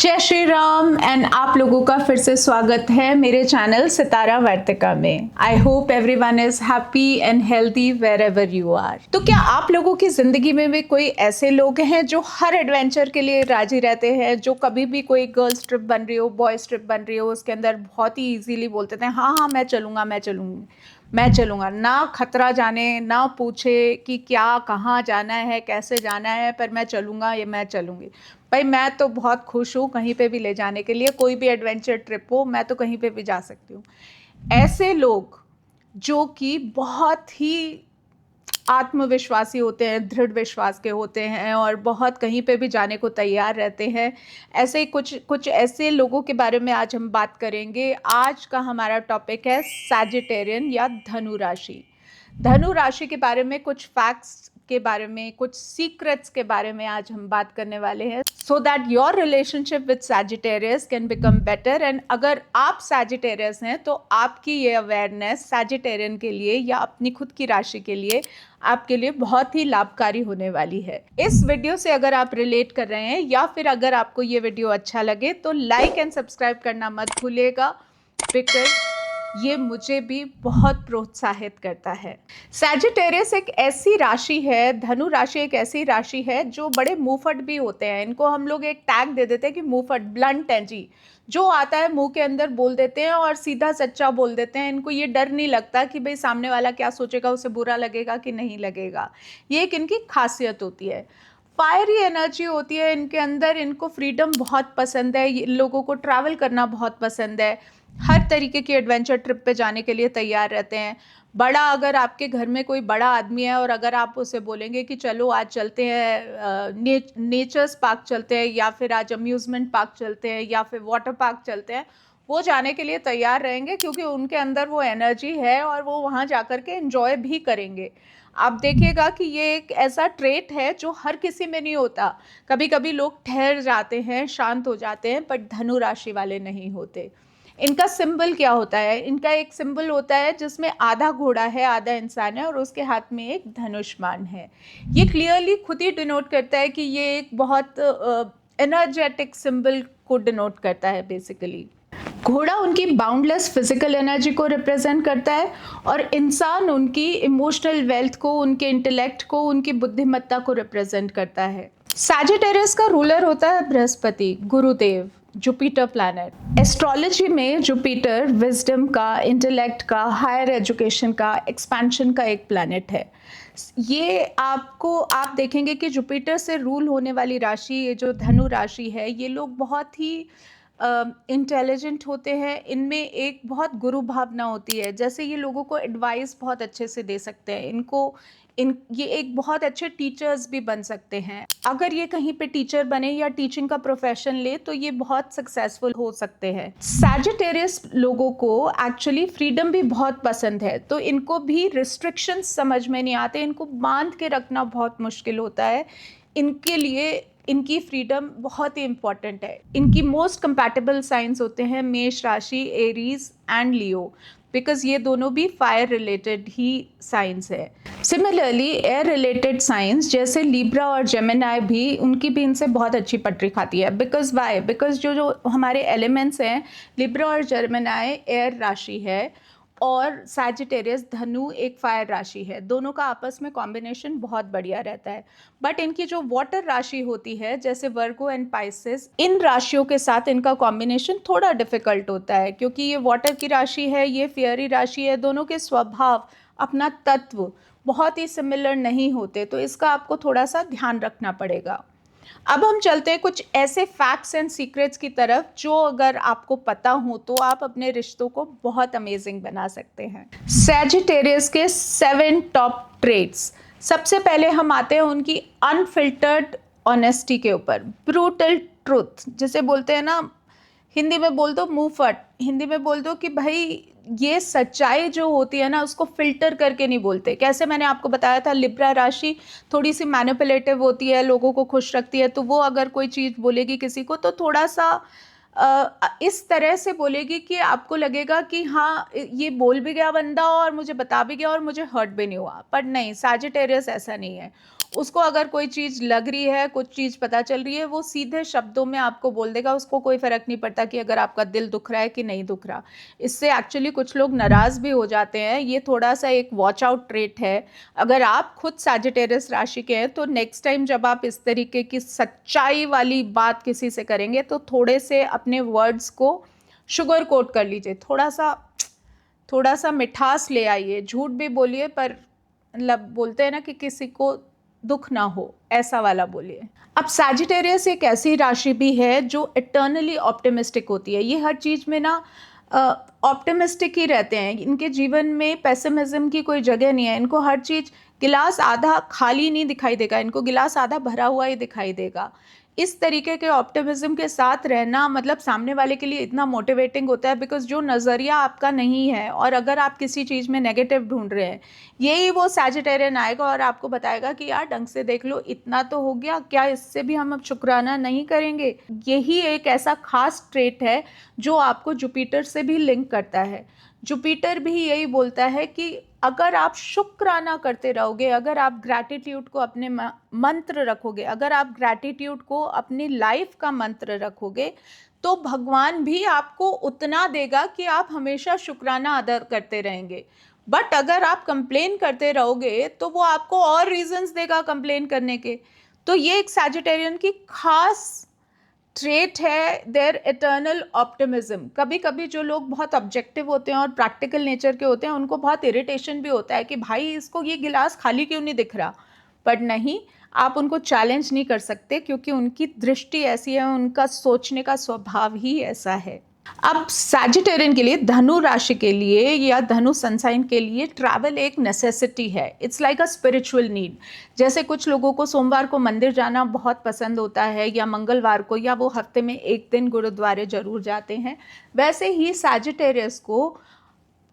जय श्री राम एंड आप लोगों का फिर से स्वागत है मेरे चैनल सितारा वार्तिका में। I hope everyone is happy and healthy wherever you are. तो क्या आप लोगों की जिंदगी में भी कोई ऐसे लोग हैं जो हर एडवेंचर के लिए राजी रहते हैं, जो कभी भी कोई गर्ल्स ट्रिप बन रही हो, बॉयज ट्रिप बन रही हो, उसके अंदर बहुत ही ईजीली बोलते थे हाँ हाँ मैं चलूँगा मैं चलूँगा, ना खतरा जाने, ना पूछे कि क्या कहाँ जाना है, कैसे जाना है, पर मैं चलूँगा या मैं चलूँगी। भाई मैं तो बहुत खुश हूँ कहीं पे भी ले जाने के लिए, कोई भी एडवेंचर ट्रिप हो मैं तो कहीं पे भी जा सकती हूँ। ऐसे लोग जो कि बहुत ही आत्मविश्वासी होते हैं, दृढ़ विश्वास के होते हैं और बहुत कहीं पे भी जाने को तैयार रहते हैं, ऐसे कुछ ऐसे लोगों के बारे में आज हम बात करेंगे। आज का हमारा टॉपिक है सैजिटेरियन या धनु राशि। धनु राशि के बारे में कुछ फैक्ट्स के बारे में, कुछ सीक्रेट्स के बारे में आज हम बात करने वाले हैं, so that your relationship with Sagittarius can become better. And अगर आप सैजिटेरियस हैं तो आपकी ये अवेयरनेस सैजिटेरियन के लिए या अपनी खुद की राशि के लिए आपके लिए बहुत ही लाभकारी होने वाली है। इस वीडियो से अगर आप रिलेट कर रहे हैं या फिर अगर आपको ये वीडियो अच्छा लगे तो लाइक एंड सब्सक्राइब करना मत भूलिएगा, बिकॉज ये मुझे भी बहुत प्रोत्साहित करता है। सैजिटेरियस एक ऐसी राशि है, धनु राशि एक ऐसी राशि है जो बड़े मुंहफट भी होते हैं। इनको हम लोग एक टैग दे देते हैं कि मुंहफट, ब्लंट हैं जी, जो आता है मुंह के अंदर बोल देते हैं और सीधा सच्चा बोल देते हैं। इनको ये डर नहीं लगता कि भाई सामने वाला क्या सोचेगा, उसे बुरा लगेगा कि नहीं लगेगा। ये एक इनकी खासियत होती है। फायरी एनर्जी होती है इनके अंदर, इनको फ्रीडम बहुत पसंद है, ये लोगों को ट्रैवल करना बहुत पसंद है, हर तरीके की एडवेंचर ट्रिप पे जाने के लिए तैयार रहते हैं। बड़ा अगर आपके घर में कोई बड़ा आदमी है और अगर आप उसे बोलेंगे कि चलो आज चलते हैं नेचर्स पार्क चलते हैं या फिर आज अम्यूज़मेंट पार्क चलते हैं या फिर वाटर पार्क चलते हैं, वो जाने के लिए तैयार रहेंगे क्योंकि उनके अंदर वो एनर्जी है और वो वहाँ जा कर के एंजॉय भी करेंगे। आप देखिएगा कि ये एक ऐसा ट्रेट है जो हर किसी में नहीं होता। कभी कभी लोग ठहर जाते हैं, शांत हो जाते हैं, बट धनु राशि वाले नहीं होते। इनका सिंबल क्या होता है? इनका एक सिंबल होता है जिसमें आधा घोड़ा है, आधा इंसान है और उसके हाथ में एक धनुष्मान है। ये क्लियरली खुद ही डिनोट करता है कि ये एक बहुत एनर्जेटिक सिंबल को डिनोट करता है बेसिकली। घोड़ा उनकी बाउंडलेस फिजिकल एनर्जी को रिप्रेजेंट करता है और इंसान उनकी इमोशनल वेल्थ को, उनके इंटेलेक्ट को, उनकी बुद्धिमत्ता को रिप्रेजेंट करता है। सैजिटेरियस का रूलर होता है बृहस्पति, गुरुदेव, जुपिटर प्लैनेट। एस्ट्रोलॉजी में जुपिटर विजडम का, इंटेलेक्ट का, हायर एजुकेशन का, एक्सपेंशन का एक प्लैनेट है। ये आप देखेंगे कि जुपिटर से रूल होने वाली राशि, ये जो धनु राशि है, ये लोग बहुत ही इंटेलिजेंट होते हैं। इनमें एक बहुत गुरु भावना होती है, जैसे ये लोगों को एडवाइस बहुत अच्छे से दे सकते हैं। ये एक बहुत अच्छे टीचर्स भी बन सकते हैं। अगर ये कहीं पे टीचर बने या टीचिंग का प्रोफेशन ले तो ये बहुत सक्सेसफुल हो सकते हैं। सैजिटेरियस लोगों को एक्चुअली फ्रीडम भी बहुत पसंद है, तो इनको भी रिस्ट्रिक्शंस समझ में नहीं आते, इनको बांध के रखना बहुत मुश्किल होता है। इनके लिए इनकी फ्रीडम बहुत ही इंपॉर्टेंट है। इनकी मोस्ट कंपैटिबल साइंस होते हैं मेष राशि, एरीज एंड लियो, बिकॉज ये दोनों भी फायर रिलेटेड ही साइंस है। सिमिलरली एयर रिलेटेड साइंस जैसे लिब्रा और जेमिनाई भी, उनकी भी इनसे बहुत अच्छी पटरी खाती है। Because why? बिकॉज जो हमारे एलिमेंट्स हैं, लिब्रा और जेमिनाई एयर राशि है और सैजिटेरियस धनु एक फायर राशि है। दोनों का आपस में कॉम्बिनेशन बहुत बढ़िया रहता है। बट इनकी जो वाटर राशि होती है जैसे वर्गो एंड पाइसेस, इन राशियों के साथ इनका कॉम्बिनेशन थोड़ा डिफिकल्ट होता है क्योंकि ये वाटर की राशि है, ये फियरी राशि है। दोनों के स्वभाव, अपना तत्व बहुत ही सिमिलर नहीं होते, तो इसका आपको थोड़ा सा ध्यान रखना पड़ेगा। अब हम चलते हैं कुछ ऐसे फैक्ट्स एंड सीक्रेट्स की तरफ जो अगर आपको पता हो तो आप अपने रिश्तों को बहुत अमेजिंग बना सकते हैं। सैजिटेरियस के 7 टॉप ट्रेट्स। सबसे पहले हम आते हैं उनकी अनफिल्टर्ड ऑनेस्टी के ऊपर, ब्रूटल ट्रूथ जिसे बोलते हैं ना, हिंदी में बोल दो मुंहफट, हिंदी में बोल दो कि भाई ये सच्चाई जो होती है ना उसको फिल्टर करके नहीं बोलते। कैसे मैंने आपको बताया था, लिब्रा राशि थोड़ी सी मैनिपुलेटिव होती है, लोगों को खुश रखती है, तो वो अगर कोई चीज़ बोलेगी किसी को तो थोड़ा सा इस तरह से बोलेगी कि आपको लगेगा कि हाँ ये बोल भी गया बंदा और मुझे बता भी गया और मुझे हर्ट भी नहीं हुआ। पर नहीं, सैजिटेरियस ऐसा नहीं है। उसको अगर कोई चीज़ लग रही है, कुछ चीज़ पता चल रही है, वो सीधे शब्दों में आपको बोल देगा, उसको कोई फ़र्क नहीं पड़ता कि अगर आपका दिल दुख रहा है कि नहीं दुख रहा। इससे एक्चुअली कुछ लोग नाराज़ भी हो जाते हैं, ये थोड़ा-सा एक वॉच आउट ट्रेट है। अगर आप खुद सैजिटेरियस राशि के हैं, तो नेक्स्ट टाइम जब आप इस तरीके की सच्चाई वाली बात किसी से करेंगे, तो थोड़े से अपने वर्ड्स को शुगर कोट कर लीजिए, थोड़ा-सा मिठास ले आइए, झूठ भी बोलिए पर मतलब बोलते हैं ना कि किसी को दुख ना हो, ऐसा वाला बोलिए। अब सैजिटेरियस एक ऐसी राशि भी है जो इटर्नली ऑप्टिमिस्टिक होती है। ये हर चीज़ में ना ऑप्टिमिस्टिक ही रहते हैं। इनके जीवन में पेसिमिज्म की कोई जगह नहीं है। इनको हर चीज़ गिलास आधा खाली नहीं दिखाई देगा, इनको गिलास आधा भरा हुआ ही दिखाई देगा। इस तरीके के ऑप्टिमिज्म के साथ रहना मतलब सामने वाले के लिए इतना मोटिवेटिंग होता है, बिकॉज़ जो नज़रिया आपका नहीं है और अगर आप किसी चीज़ में नेगेटिव ढूंढ रहे हैं, यही वो सैजिटेरियन आएगा और आपको बताएगा कि यार ढंग से देख लो, इतना तो हो गया, क्या इससे भी हम अब शुक्राना नहीं करेंगे। यही एक ऐसा खास ट्रेट है जो आपको जुपिटर से भी लिंक करता है। जुपिटर भी यही बोलता है कि अगर आप शुक्राना करते रहोगे, अगर आप ग्रैटिट्यूड को अपने मंत्र रखोगे, अगर आप ग्रैटिट्यूड को अपनी लाइफ का मंत्र रखोगे, तो भगवान भी आपको उतना देगा कि आप हमेशा शुक्राना अदा करते रहेंगे। बट अगर आप कंप्लेन करते रहोगे, तो वो आपको और रीजंस देगा कंप्लेन करने के। तो ये एक सैजिटेरियन की खास ट्रेट है, देयर इटर्नल ऑप्टिमिज्म। कभी कभी जो लोग बहुत ऑब्जेक्टिव होते हैं और प्रैक्टिकल नेचर के होते हैं, उनको बहुत इरिटेशन भी होता है कि भाई इसको ये गिलास खाली क्यों नहीं दिख रहा। पर नहीं, आप उनको चैलेंज नहीं कर सकते क्योंकि उनकी दृष्टि ऐसी है, उनका सोचने का स्वभाव ही ऐसा है। अब सैजिटेरियन के लिए, धनु राशि के लिए या धनु सनसाइन के लिए ट्रैवल एक नेसेसिटी है। It's like a spiritual need. जैसे कुछ लोगों को सोमवार को मंदिर जाना बहुत पसंद होता है या मंगलवार को, या वो हफ्ते में एक दिन गुरुद्वारे जरूर जाते हैं, वैसे ही सैजिटेरियस को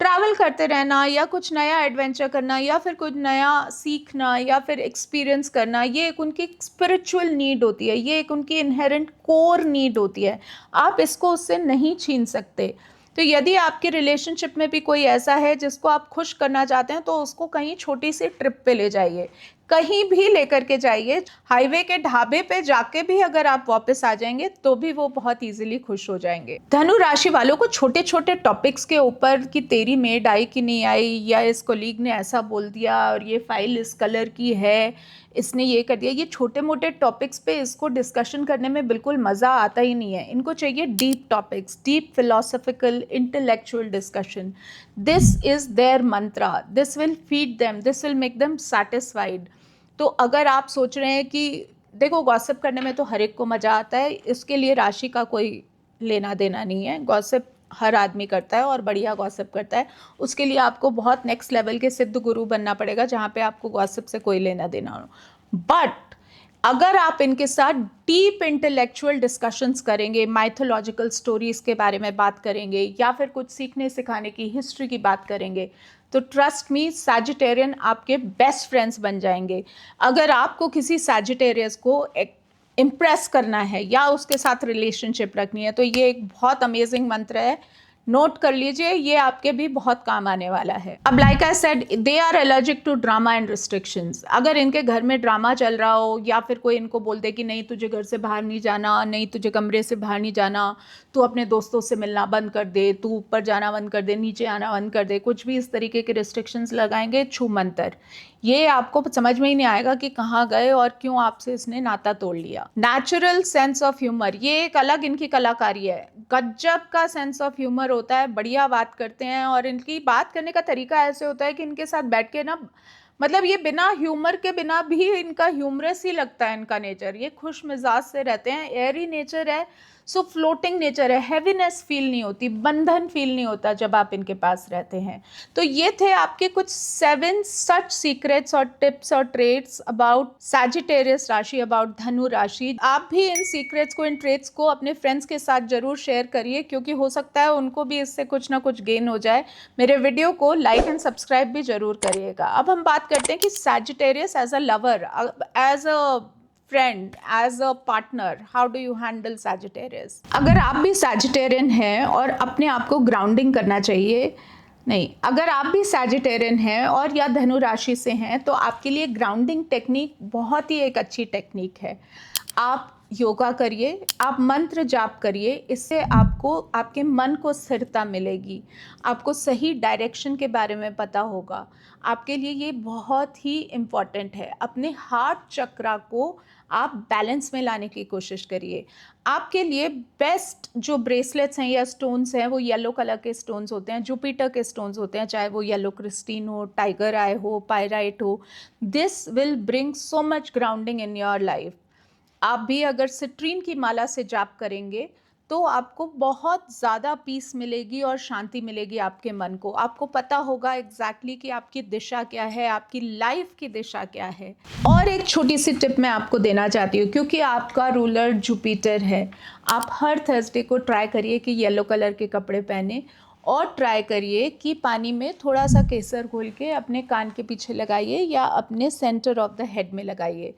ट्रैवल करते रहना या कुछ नया एडवेंचर करना या फिर कुछ नया सीखना या फिर एक्सपीरियंस करना, ये एक उनकी स्पिरिचुअल नीड होती है, ये एक उनकी इनहेरेंट कोर नीड होती है। आप इसको उससे नहीं छीन सकते। तो यदि आपके रिलेशनशिप में भी कोई ऐसा है जिसको आप खुश करना चाहते हैं, तो उसको कहीं छोटी सी ट्रिप पे ले जाइए, कहीं भी लेकर के जाइए। हाईवे के ढाबे पे जाके भी अगर आप वापस आ जाएंगे तो भी वो बहुत इजीली खुश हो जाएंगे। धनु राशि वालों को छोटे छोटे टॉपिक्स के ऊपर कि तेरी मेड आई कि नहीं आई, या इस कोलीग ने ऐसा बोल दिया और ये फाइल इस कलर की है, इसने ये कर दिया, ये छोटे मोटे टॉपिक्स पे इसको डिस्कशन करने में बिल्कुल मज़ा आता ही नहीं है। इनको चाहिए deep topics, deep philosophical intellectual discussion. This is their mantra, this will feed them, this will make them satisfied. तो अगर आप सोच रहे हैं कि देखो, गॉसिप करने में तो हर एक को मज़ा आता है, इसके लिए राशि का कोई लेना देना नहीं है। गॉसिप हर आदमी करता है और बढ़िया गॉसिप करता है। उसके लिए आपको बहुत नेक्स्ट लेवल के सिद्ध गुरु बनना पड़ेगा, जहाँ पे आपको गॉसिप से कोई लेना देना हो। बट अगर आप इनके साथ डीप इंटेलेक्चुअल डिस्कशंस करेंगे, माइथोलॉजिकल स्टोरीज के बारे में बात करेंगे या फिर कुछ सीखने सिखाने की हिस्ट्री की बात करेंगे, तो ट्रस्ट मी, सैजिटेरियन आपके बेस्ट फ्रेंड्स बन जाएंगे। अगर आपको किसी सैजिटेरियस को इम्प्रेस करना है या उसके साथ रिलेशनशिप रखनी है, तो ये एक बहुत अमेजिंग मंत्र है, नोट कर लीजिए, ये आपके भी बहुत काम आने वाला है। अब like I said, they are allergic to drama and restrictions. अगर इनके घर में ड्रामा चल रहा हो या फिर कोई इनको बोल दे कि नहीं तुझे घर से बाहर नहीं जाना, नहीं तुझे कमरे से बाहर नहीं जाना, तू अपने दोस्तों से मिलना बंद कर दे, तू ऊपर जाना बंद कर दे, नीचे आना बंद कर दे, कुछ भी इस तरीके के रिस्ट्रिक्शंस लगाएंगे, छू मंतर, ये आपको समझ में ही नहीं आएगा कि कहाँ गए और क्यों आपसे इसने नाता तोड़ लिया। नेचुरल सेंस ऑफ ह्यूमर, ये एक अलग इनकी कलाकारी है। गजब का सेंस ऑफ ह्यूमर होता है, बढ़िया बात करते हैं और इनकी बात करने का तरीका ऐसे होता है कि इनके साथ बैठ के ना, मतलब ये बिना ह्यूमर के बिना भी इनका ह्यूमरस ही लगता है इनका नेचर। ये खुश मिजाज से रहते हैं, एयरी नेचर है, सो फ्लोटिंग नेचर है, हैवीनेस फील नहीं होती, बंधन फील नहीं होता जब आप इनके पास रहते हैं। तो ये थे आपके कुछ 7 सच सीक्रेट्स और टिप्स और ट्रेट्स अबाउट सैजिटेरियस राशि, अबाउट धनु राशि। आप भी इन सीक्रेट्स को, इन ट्रेट्स को अपने फ्रेंड्स के साथ जरूर शेयर करिए, क्योंकि हो सकता है उनको भी इससे कुछ ना कुछ गेन हो जाए। मेरे वीडियो को लाइक एंड सब्सक्राइब भी जरूर करिएगा। अब हम बात करते हैं कि Sagittarius as a lover, as a friend, as a partner, how do you handle Sagittarius. अगर आप भी सैजिटेरियन हैं और अपने आप को ग्राउंडिंग करना चाहिए, नहीं, अगर आप भी सैजिटेरियन हैं और या धनु राशि से हैं तो आपके लिए ग्राउंडिंग टेक्निक बहुत ही एक अच्छी टेक्निक है। आप योगा करिए, आप मंत्र जाप करिए, इससे आपको आपके मन को स्थिरता मिलेगी, आपको सही डायरेक्शन के बारे में पता होगा। आपके लिए ये बहुत ही इम्पॉर्टेंट है। अपने हार्ट चक्रा को आप बैलेंस में लाने की कोशिश करिए। आपके लिए बेस्ट जो ब्रेसलेट्स हैं या स्टोन्स हैं वो येलो कलर के स्टोन्स होते हैं, जुपिटर के स्टोन्स होते हैं, चाहे वो येलो क्रिस्टीन हो, टाइगर आई हो, पायराइट हो। This will bring so much grounding in your life. आप भी अगर सिट्रीन की माला से जाप करेंगे तो आपको बहुत ज़्यादा पीस मिलेगी और शांति मिलेगी आपके मन को। आपको पता होगा एग्जैक्टली कि आपकी दिशा क्या है, आपकी लाइफ की दिशा क्या है। और एक छोटी सी टिप मैं आपको देना चाहती हूँ, क्योंकि आपका रूलर जुपिटर है, आप हर थर्सडे को ट्राई करिए कि येलो कलर के कपड़े पहने और ट्राई करिए कि पानी में थोड़ा सा केसर घोल के अपने कान के पीछे लगाइए या अपने सेंटर ऑफ द हेड में लगाइए।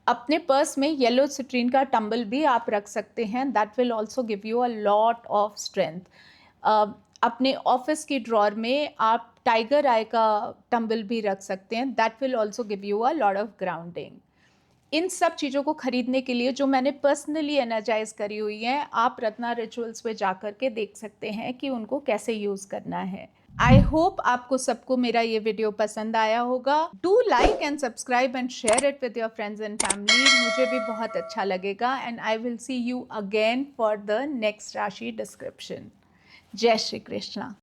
अपने पर्स में येलो सिट्रीन का टंबल भी आप रख सकते हैं, that will also give you a lot of strength. अपने ऑफिस की ड्रॉर में आप टाइगर आई का टंबल भी रख सकते हैं, that will also give you a lot of grounding. इन सब चीज़ों को खरीदने के लिए जो मैंने पर्सनली एनर्जाइज करी हुई हैं, आप रत्ना रिचुअल्स पे जा कर के देख सकते हैं कि उनको कैसे यूज़ करना है। आई होप आपको सबको मेरा ये वीडियो पसंद आया होगा। Do like and subscribe and share it with your friends and family, मुझे भी बहुत अच्छा लगेगा। And I will see you again for the next राशि डिस्क्रिप्शन। जय श्री कृष्णा।